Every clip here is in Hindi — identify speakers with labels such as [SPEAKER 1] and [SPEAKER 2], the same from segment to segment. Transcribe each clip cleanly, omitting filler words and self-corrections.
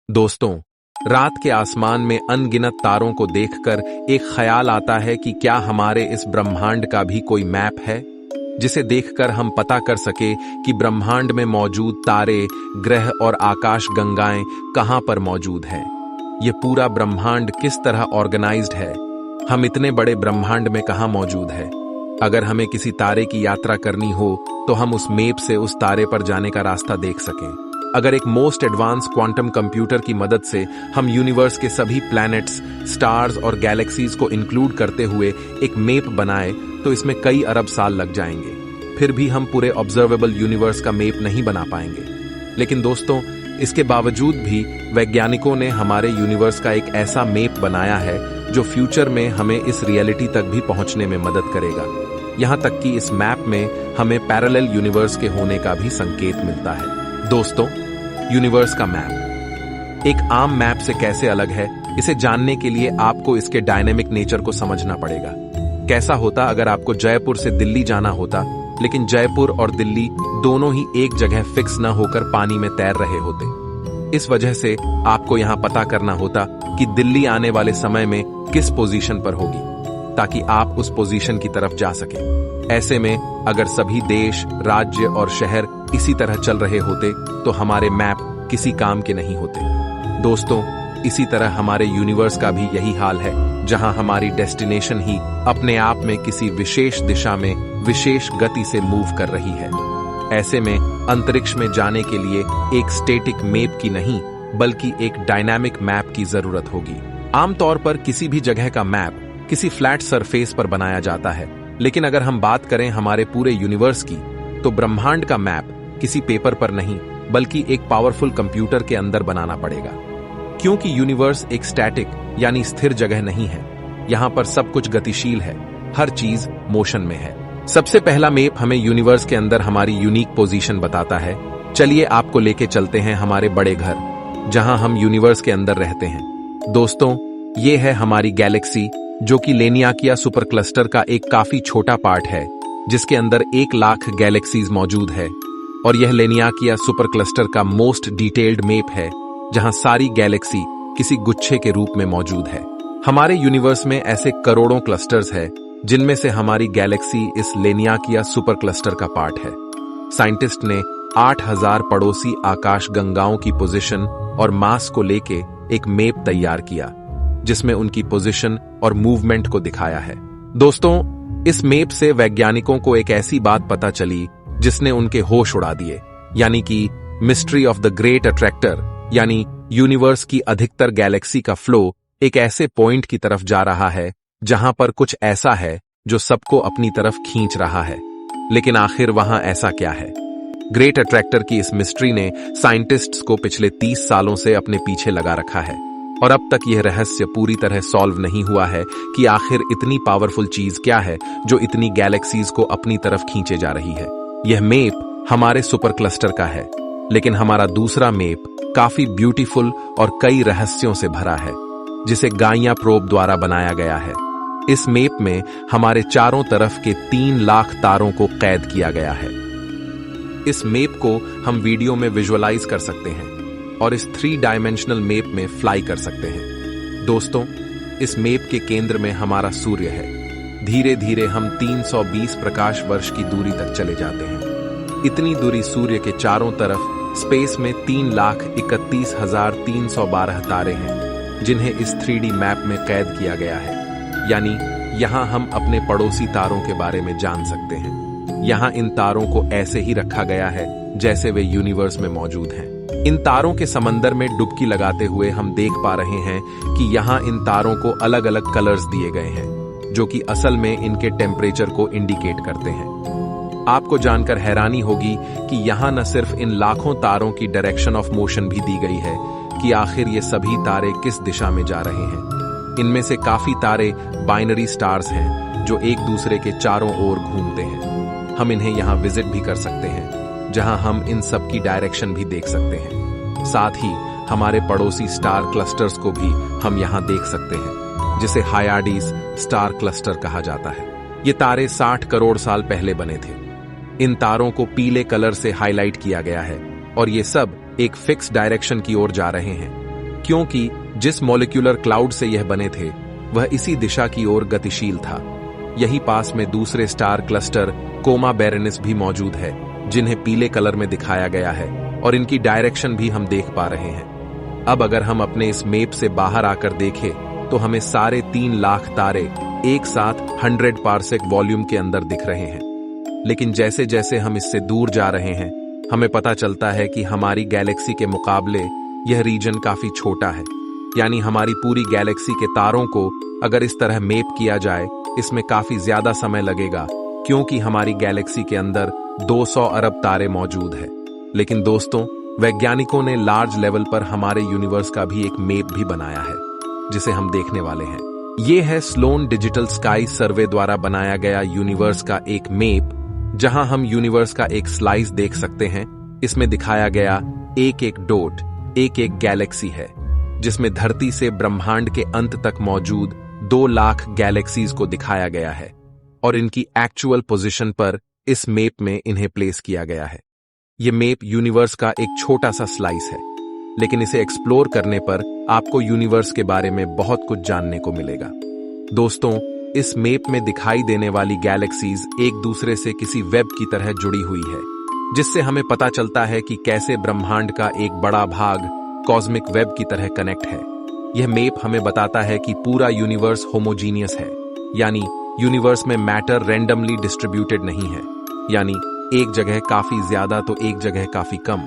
[SPEAKER 1] दोस्तों, रात के आसमान में अनगिनत तारों को देखकर एक ख्याल आता है कि क्या हमारे इस ब्रह्मांड का भी कोई मैप है, जिसे देखकर हम पता कर सके कि ब्रह्मांड में मौजूद तारे, ग्रह और आकाश गंगाएं कहां पर मौजूद हैं। ये पूरा ब्रह्मांड किस तरह ऑर्गेनाइज्ड है, हम इतने बड़े ब्रह्मांड में कहां मौजूद है। अगर हमें किसी तारे की यात्रा करनी हो तो हम उस मैप से उस तारे पर जाने का रास्ता देख सकें। अगर एक मोस्ट एडवांस क्वांटम कंप्यूटर की मदद से हम यूनिवर्स के सभी प्लैनेट्स, स्टार्स और गैलेक्सीज को इंक्लूड करते हुए एक मैप बनाए तो इसमें कई अरब साल लग जाएंगे। फिर भी हम पूरे ऑब्जर्वेबल यूनिवर्स का मैप नहीं बना पाएंगे। लेकिन दोस्तों, इसके बावजूद भी वैज्ञानिकों ने हमारे यूनिवर्स का एक ऐसा मैप बनाया है जो फ्यूचर में हमें इस रियलिटी तक भी पहुंचने में मदद करेगा। यहां तक कि इस मैप में हमें पैरेलल यूनिवर्स के होने का भी संकेत मिलता है। दोस्तों, यूनिवर्स का मैप एक आम मैप से कैसे अलग है, इसे जानने के लिए आपको इसके डायनेमिक नेचर को समझना पड़ेगा। कैसा होता अगर आपको जयपुर से दिल्ली जाना होता, लेकिन जयपुर और दिल्ली दोनों ही एक जगह फिक्स न होकर पानी में तैर रहे होते। इस वजह से आपको यहां पता करना होता कि दिल्ली आने वाले समय में किस पोजीशन पर होगी, ताकि आप उस पोजीशन की तरफ जा सके। ऐसे में अगर सभी देश, राज्य और शहर इसी तरह चल रहे होते तो हमारे मैप किसी काम के नहीं होते। दोस्तों, इसी तरह हमारे यूनिवर्स का भी यही हाल है, जहां हमारी डेस्टिनेशन ही अपने आप में किसी विशेष दिशा में विशेष गति से मूव कर रही है। ऐसे में अंतरिक्ष में जाने के लिए एक स्टैटिक मैप की नहीं, बल्कि एक डायनामिक मैप की जरूरत होगी। आमतौर पर किसी भी जगह का मैप किसी फ्लैट सरफेस पर बनाया जाता है, लेकिन अगर हम बात करें हमारे पूरे यूनिवर्स की, तो ब्रह्मांड का मैप किसी पेपर पर नहीं, बल्कि एक पावरफुल कंप्यूटर के अंदर बनाना पड़ेगा। क्योंकि यूनिवर्स एक स्टैटिक यानी स्थिर जगह नहीं है, यहां पर सब कुछ गतिशील है, हर चीज मोशन में है। सबसे पहला मैप हमें यूनिवर्स के अंदर हमारी यूनिक पोजीशन बताता है। चलिए आपको लेके चलते हैं हमारे बड़े घर, जहां हम यूनिवर्स के अंदर रहते हैं। दोस्तों, ये है हमारी गैलेक्सी, जो कि लेनियाकिया सुपर क्लस्टर का एक काफी छोटा पार्ट है, जिसके अंदर 1 लाख गैलेक्सीज मौजूद है। और यह लेनियाकिया सुपर क्लस्टर का मोस्ट डिटेल्ड मैप है, जहां सारी गैलेक्सी किसी गुच्छे के रूप में मौजूद है। हमारे यूनिवर्स में ऐसे करोड़ों क्लस्टर्स हैं, जिनमें से हमारी गैलेक्सी इस लेनियाकिया सुपर क्लस्टर का पार्ट है। साइंटिस्ट ने 8000 पड़ोसी आकाश गंगाओं की पोजीशन और मास को लेके एक मैप तैयार किया, जिसमें उनकी पोजीशन और मूवमेंट को दिखाया है। दोस्तों, इस मैप से वैज्ञानिकों को एक ऐसी बात पता चली जिसने उनके होश उड़ा दिए, यानी कि mystery of the great attractor, यानी यूनिवर्स की अधिकतर गैलेक्सी का फ्लो एक ऐसे पॉइंट की तरफ जा रहा है जहां पर कुछ ऐसा है जो सबको अपनी तरफ खींच रहा है। लेकिन आखिर वहां ऐसा क्या है? ग्रेट अट्रैक्टर की इस मिस्ट्री ने साइंटिस्ट्स को पिछले 30 सालों से अपने पीछे लगा रखा है, और अब तक यह रहस्य पूरी तरह सॉल्व नहीं हुआ है कि आखिर इतनी पावरफुल चीज क्या है जो इतनी गैलेक्सीज को अपनी तरफ खींचे जा रही है। यह मैप हमारे सुपर क्लस्टर का है, लेकिन हमारा दूसरा मैप काफी ब्यूटीफुल और कई रहस्यों से भरा है, जिसे गाइया प्रोब द्वारा बनाया गया है। इस मैप में हमारे चारों तरफ के 3 लाख तारों को कैद किया गया है। इस मैप को हम वीडियो में विजुअलाइज कर सकते हैं और इस 3 डायमेंशनल मैप में फ्लाई कर सकते हैं। दोस्तों, इस मैप के केंद्र में हमारा सूर्य है। धीरे धीरे हम 320 प्रकाश वर्ष की दूरी तक चले जाते हैं। इतनी दूरी सूर्य के चारों तरफ स्पेस में 3,31,312 तारे हैं, जिन्हें इस 3D मैप में कैद किया गया है। यानी यहां हम अपने पड़ोसी तारों के बारे में जान सकते हैं। यहां इन तारों को ऐसे ही रखा गया है जैसे वे यूनिवर्स में मौजूद हैं। इन तारों के समंदर में डुबकी लगाते हुए हम देख पा रहे हैं कि यहां इन तारों को अलग अलग कलर्स दिए गए हैं, जो कि असल में इनके टेम्परेचर को इंडिकेट करते हैं। आपको जानकर हैरानी होगी कि यहां न सिर्फ इन लाखों तारों की डायरेक्शन ऑफ मोशन भी दी गई है कि आखिर ये सभी तारे किस दिशा में जा रहे हैं। इनमें से काफी तारे बाइनरी स्टार्स हैं, जो एक दूसरे के चारों ओर घूमते हैं। हम इन्हें यहां विजिट भी कर सकते हैं, जहां हम इन सब की डायरेक्शन भी देख सकते हैं। साथ ही हमारे पड़ोसी स्टार क्लस्टर्स को भी हम यहां देख सकते हैं, जिसे हायाडीज स्टार क्लस्टर कहा जाता है। ये तारे 60 करोड़ साल पहले बने थे। इन तारों को पीले कलर से हाईलाइट किया गया है और ये सब एक फिक्स डायरेक्शन की ओर जा रहे हैं। क्योंकि जिस मॉलिक्यूलर क्लाउड से यह बने थे वह इसी दिशा की ओर गतिशील था। यही पास में दूसरे स्टार क्लस्टर कोमा बेरेनिस भी मौजूद है, जिन्हें पीले कलर में दिखाया गया है और इनकी डायरेक्शन भी हम देख पा रहे हैं। अब अगर हम अपने इस मैप से बाहर आकर देखें तो हमें सारे 3 लाख तारे एक साथ 100 पार्सेक वॉल्यूम के अंदर दिख रहे हैं। लेकिन जैसे जैसे हम इससे दूर जा रहे हैं हमें पता चलता है कि हमारी गैलेक्सी के मुकाबले यह रीजन काफी छोटा है। यानी हमारी पूरी गैलेक्सी के तारों को अगर इस तरह मैप किया जाए इसमें काफी ज्यादा समय लगेगा, क्योंकि हमारी गैलेक्सी के अंदर 200 अरब तारे मौजूद हैं। लेकिन दोस्तों, वैज्ञानिकों ने लार्ज लेवल पर हमारे यूनिवर्स का भी एक मैप भी बनाया है, जिसे हम देखने वाले हैं। ये है स्लोन डिजिटल स्काई सर्वे द्वारा बनाया गया यूनिवर्स का एक मैप, जहां हम यूनिवर्स का एक स्लाइस देख सकते हैं। इसमें दिखाया गया एक एक डॉट एक एक गैलेक्सी है, जिसमें धरती से ब्रह्मांड के अंत तक मौजूद 2 लाख गैलेक्सीज को दिखाया गया है और इनकी एक्चुअल पोजीशन पर इस मैप में इन्हें प्लेस किया गया है। यह मैप यूनिवर्स का एक छोटा सा स्लाइस है, लेकिन इसे एक्सप्लोर करने पर आपको यूनिवर्स के बारे में बहुत कुछ जानने को मिलेगा। दोस्तों, इस मैप में दिखाई देने वाली गैलेक्सीज एक दूसरे से किसी वेब की तरह जुड़ी हुई है, जिससे हमें पता चलता है कि कैसे ब्रह्मांड का एक बड़ा भाग कॉस्मिक वेब की तरह कनेक्ट है। यह मैप हमें बताता है कि पूरा यूनिवर्स होमोजीनियस है, यानी यूनिवर्स में मैटर रैंडमली डिस्ट्रीब्यूटेड नहीं है, यानी एक जगह काफी ज्यादा तो एक जगह काफी कम,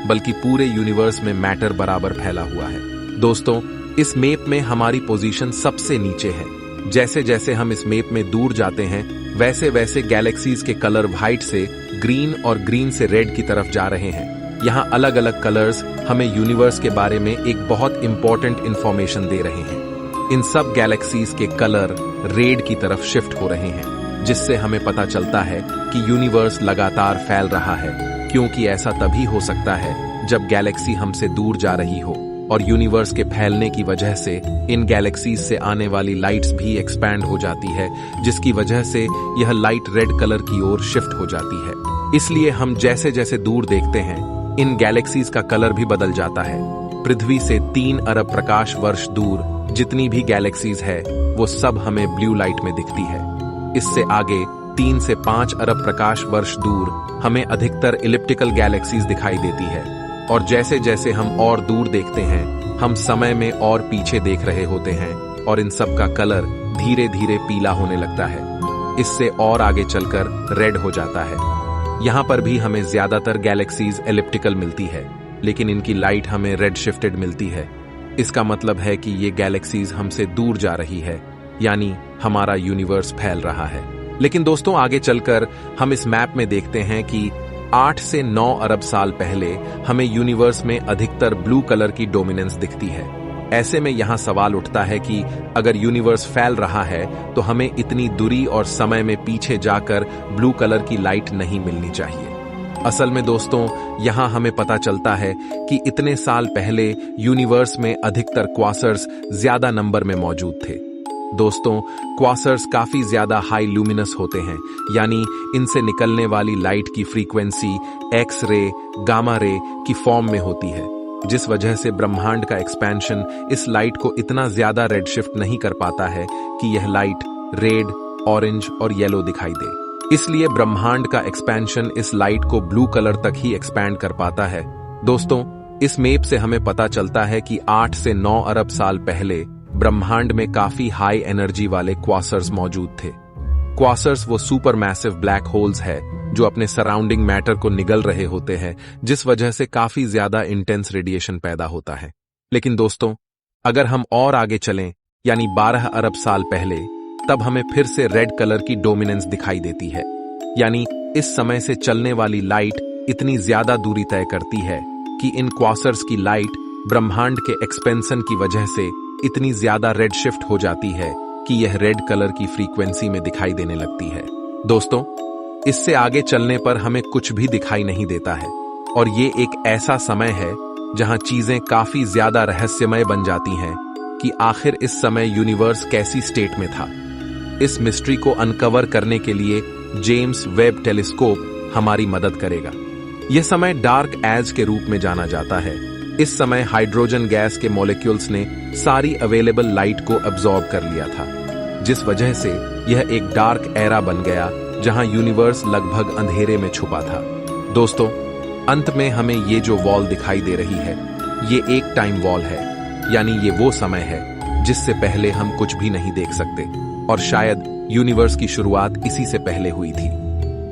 [SPEAKER 1] बल्कि पूरे यूनिवर्स में मैटर बराबर फैला हुआ है। दोस्तों, इस मैप में हमारी पोजीशन सबसे नीचे है। जैसे जैसे हम इस मैप में दूर जाते हैं वैसे वैसे गैलेक्सीज के कलर व्हाइट से ग्रीन और ग्रीन से रेड की तरफ जा रहे हैं। यहाँ अलग अलग कलर्स हमें यूनिवर्स के बारे में एक बहुत इंपॉर्टेंट इंफॉर्मेशन दे रहे हैं। इन सब गैलेक्सीज के कलर रेड की तरफ शिफ्ट हो रहे हैं, जिससे हमें पता चलता है कि यूनिवर्स लगातार फैल रहा है, क्योंकि ऐसा तभी हो सकता है जब गैलेक्सी हमसे दूर जा रही हो और यूनिवर्स के फैलने की वजह से इन गैलेक्सीज से आने वाली लाइट्स भी एक्सपैंड हो जाती है, जिसकी वजह से यह लाइट रेड कलर की ओर शिफ्ट हो जाती है। इसलिए हम जैसे जैसे दूर देखते हैं इन गैलेक्सीज का कलर भी बदल जाता है। पृथ्वी से 3 अरब प्रकाश वर्ष दूर जितनी भी गैलेक्सीज है वो सब हमें ब्लू लाइट में दिखती है। इससे आगे 3 से 5 अरब प्रकाश वर्ष दूर हमें अधिकतर इलिप्टिकल गैलेक्सीज दिखाई देती है, और जैसे जैसे हम और दूर देखते हैं हम समय में और पीछे देख रहे होते हैं और इन सब का कलर धीरे धीरे पीला होने लगता है। इससे और आगे चलकर रेड हो जाता है। यहाँ पर भी हमें ज्यादातर गैलेक्सीज एलिप्टिकल मिलती है, लेकिन इनकी लाइट हमें रेड शिफ्टेड मिलती है। इसका मतलब है कि ये गैलेक्सीज हमसे दूर जा रही है, यानी हमारा यूनिवर्स फैल रहा है। लेकिन दोस्तों, आगे चलकर हम इस मैप में देखते हैं कि 8 से 9 अरब साल पहले हमें यूनिवर्स में अधिकतर ब्लू कलर की डोमिनेंस दिखती है। ऐसे में यहां सवाल उठता है कि अगर यूनिवर्स फैल रहा है तो हमें इतनी दूरी और समय में पीछे जाकर ब्लू कलर की लाइट नहीं मिलनी चाहिए। असल में दोस्तों, यहां हमें पता चलता है कि इतने साल पहले यूनिवर्स में अधिकतर क्वासर्स ज्यादा नंबर में मौजूद थे। दोस्तों, क्वासर्स काफी ज्यादा हाई ल्यूमिनस होते हैं, यानी इनसे निकलने वाली लाइट की frequency X ray, gamma ray की फॉर्म में होती है, जिस वजह से ब्रह्मांड का एक्सपेंशन इस लाइट को इतना ज्यादा रेड शिफ्ट नहीं कर पाता है कि यह लाइट रेड, ऑरेंज और येलो दिखाई दे। इसलिए ब्रह्मांड का एक्सपेंशन इस लाइट को ब्लू कलर तक ही एक्सपैंड कर पाता है। दोस्तों, इस मैप से हमें पता चलता है कि 8 से 9 अरब साल पहले ब्रह्मांड में काफी हाई एनर्जी वाले क्वासर्स मौजूद थे। क्वासर्स वो सुपर मैसिव ब्लैक होल्स है जो अपने सराउंडिंग मैटर को निगल रहे होते हैं, जिस वजह से काफी ज्यादा इंटेंस रेडिएशन पैदा होता है। लेकिन दोस्तों, अगर हम और आगे चलें, यानी 12 अरब साल पहले, तब हमें फिर से रेड कलर की डोमिनेंस दिखाई देती है। यानी इस समय से चलने वाली लाइट इतनी ज्यादा दूरी तय करती है कि इन क्वासर्स की लाइट ब्रह्मांड के एक्सपेंशन की वजह से इतनी ज्यादा रेड शिफ्ट हो जाती है कि यह रेड कलर की फ्रीक्वेंसी में दिखाई देने लगती है। दोस्तों, इससे आगे चलने पर हमें कुछ भी दिखाई नहीं देता है, और ये एक ऐसा समय है जहां चीजें काफी ज्यादा रहस्यमय बन जाती हैं कि आखिर इस समय यूनिवर्स कैसी स्टेट में था। इस मिस्ट्री को अनकवर करने के लिए जेम्स वेब टेलीस्कोप हमारी मदद करेगा। यह समय डार्क एज के रूप में जाना जाता है, इस समय हाइड्रोजन गैस के मॉलिक्यूल्स ने सारी अवेलेबल लाइट को अब्सॉर्ब कर लिया था, जिस वजह से यह एक डार्क एरा बन गया जहां यूनिवर्स लगभग अंधेरे में छुपा था। दोस्तों, अंत में हमें ये जो वॉल दिखाई दे रही है, ये एक टाइम वॉल है, यानी ये वो समय है जिससे पहले हम कुछ भी नहीं देख सकते, और शायद यूनिवर्स की शुरुआत इसी से पहले हुई थी।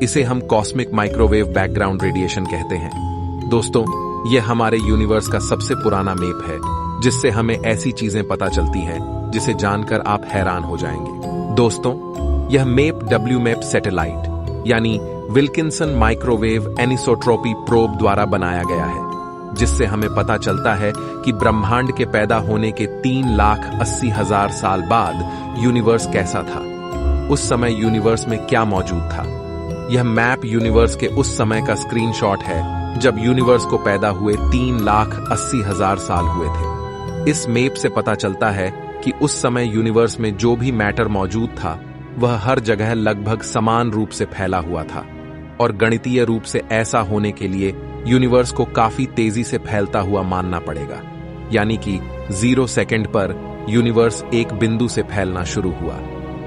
[SPEAKER 1] इसे हम कॉस्मिक माइक्रोवेव बैकग्राउंड रेडिएशन कहते हैं। दोस्तों, यह हमारे यूनिवर्स का सबसे पुराना मैप है, जिससे हमें ऐसी चीजें पता चलती हैं जिसे जानकर आप हैरान हो जाएंगे। दोस्तों, यह मैप WMAP सैटेलाइट यानी विल्किंसन माइक्रोवेव एनिसोट्रोपी प्रोब द्वारा बनाया गया है, जिससे हमें पता चलता है कि ब्रह्मांड के पैदा होने के 3,80,000 साल बाद यूनिवर्स कैसा था। उस समय यूनिवर्स में क्या मौजूद था। यह मैप यूनिवर्स के उस समय का स्क्रीनशॉट है जब यूनिवर्स को पैदा हुए 3,80,000 साल हुए थे। इस मैप से पता चलता है कि उस समय यूनिवर्स में जो भी मैटर मौजूद था वह हर जगह लगभग समान रूप से फैला हुआ था, और गणितीय रूप से ऐसा होने के लिए यूनिवर्स को काफी तेजी से फैलता हुआ मानना पड़ेगा, यानी कि 0 सेकंड पर यूनिवर्स एक बिंदु से फैलना शुरू हुआ।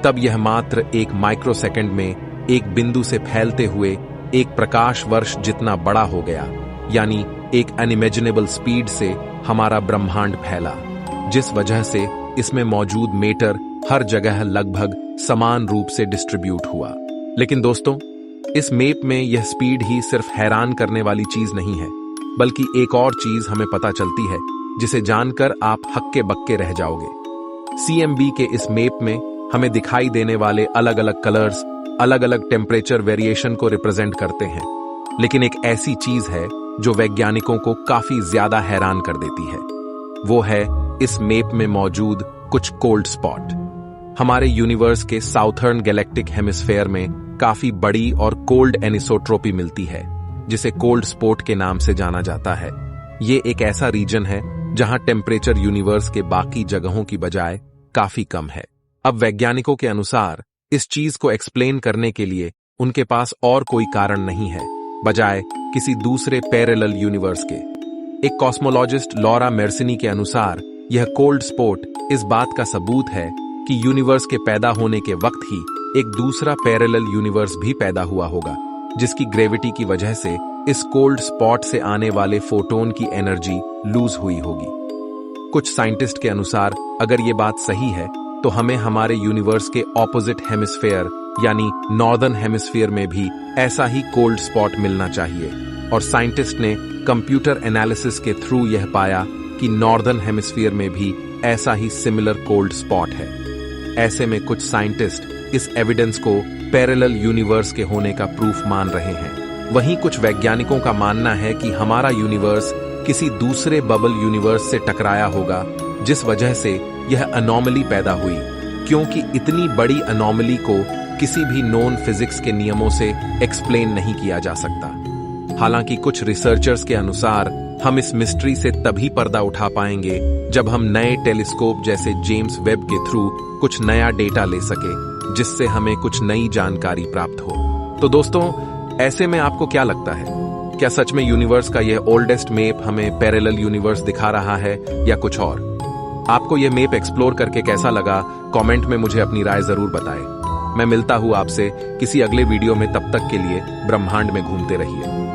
[SPEAKER 1] तब यह मात्र एक माइक्रो सेकंड में एक बिंदु से फैलते हुए एक प्रकाश वर्ष जितना बड़ा हो गया, यानी एक अनइमेजिनेबल स्पीड से हमारा ब्रह्मांड फैला, जिस वजह से इसमें मौजूद मैटर हर जगह लगभग समान रूप से डिस्ट्रीब्यूट हुआ। लेकिन दोस्तों, इस मैप में यह स्पीड ही सिर्फ हैरान करने वाली चीज नहीं है, बल्कि एक और चीज हमें पता चलती है जिसे जानकर आप हक्के बक्के रह जाओगे। CMB के इस मैप में हमें दिखाई देने वाले अलग अलग कलर्स अलग अलग टेम्परेचर वेरिएशन को रिप्रेजेंट करते हैं, लेकिन एक ऐसी चीज है जो वैज्ञानिकों को काफी ज्यादा हैरान कर देती है। वो है इस मैप में मौजूद कुछ कोल्ड स्पॉट। हमारे यूनिवर्स के साउथर्न गैलेक्टिक हेमिस्फेयर में काफी बड़ी और कोल्ड एनिसोट्रोपी मिलती है, जिसे कोल्ड स्पॉट के नाम से जाना जाता है। ये एक ऐसा रीजन है जहां टेम्परेचर यूनिवर्स के बाकी जगहों की बजाय काफी कम है। अब वैज्ञानिकों के अनुसार इस चीज को एक्सप्लेन करने के लिए उनके पास और कोई कारण नहीं है बजाय किसी दूसरे पैरेलल यूनिवर्स के। एक कॉस्मोलॉजिस्ट लॉरा मेर्सिनी के अनुसार यह कोल्ड स्पॉट इस बात का सबूत है कि यूनिवर्स के पैदा होने के वक्त ही एक दूसरा पैरेलल यूनिवर्स भी पैदा हुआ होगा, जिसकी ग्रेविटी की वजह से इस कोल्ड स्पॉट से आने वाले फोटोन की एनर्जी लूज हुई होगी। कुछ साइंटिस्ट के अनुसार अगर ये बात सही है तो हमें हमारे यूनिवर्स के ऑपोजिट हेमिस्फेयर यानी नॉर्दर्न हेमिस्फीयर में भी ऐसा ही कोल्ड स्पॉट मिलना चाहिए, और साइंटिस्ट ने कंप्यूटर एनालिसिस के थ्रू यह पाया कि नॉर्दर्न हेमिस्फीयर में भी ऐसा ही सिमिलर कोल्ड स्पॉट है। ऐसे में कुछ साइंटिस्ट इस एविडेंस को पैरेलल यूनिवर्स के होने का प्रूफ मान रहे हैं। वहीं कुछ वैज्ञानिकों का मानना है कि हमारा यूनिवर्स किसी दूसरे बबल यूनिवर्स से टकराया होगा, जिस वजह से यह अनोमली पैदा हुई, क्योंकि इतनी बड़ी अनोमली को किसी भी नॉन फिजिक्स के नियमों से एक्सप्लेन नहीं किया जा सकता। हालांकि कुछ रिसर्चर्स के अनुसार हम इस मिस्ट्री से तभी पर्दा उठा पाएंगे जब हम नए टेलीस्कोप जैसे जेम्स वेब के थ्रू कुछ नया डेटा ले सके, जिससे हमें कुछ नई जानकारी प्राप्त हो। तो दोस्तों, ऐसे में आपको क्या लगता है? क्या सच में यूनिवर्स का यह ओल्डेस्ट मैप हमें पैरेलल यूनिवर्स दिखा रहा है या कुछ और? आपको यह मैप एक्सप्लोर करके कैसा लगा? कमेंट में मुझे अपनी राय जरूर बताएं। मैं मिलता हूं आपसे किसी अगले वीडियो में, तब तक के लिए ब्रह्मांड में घूमते रहिए।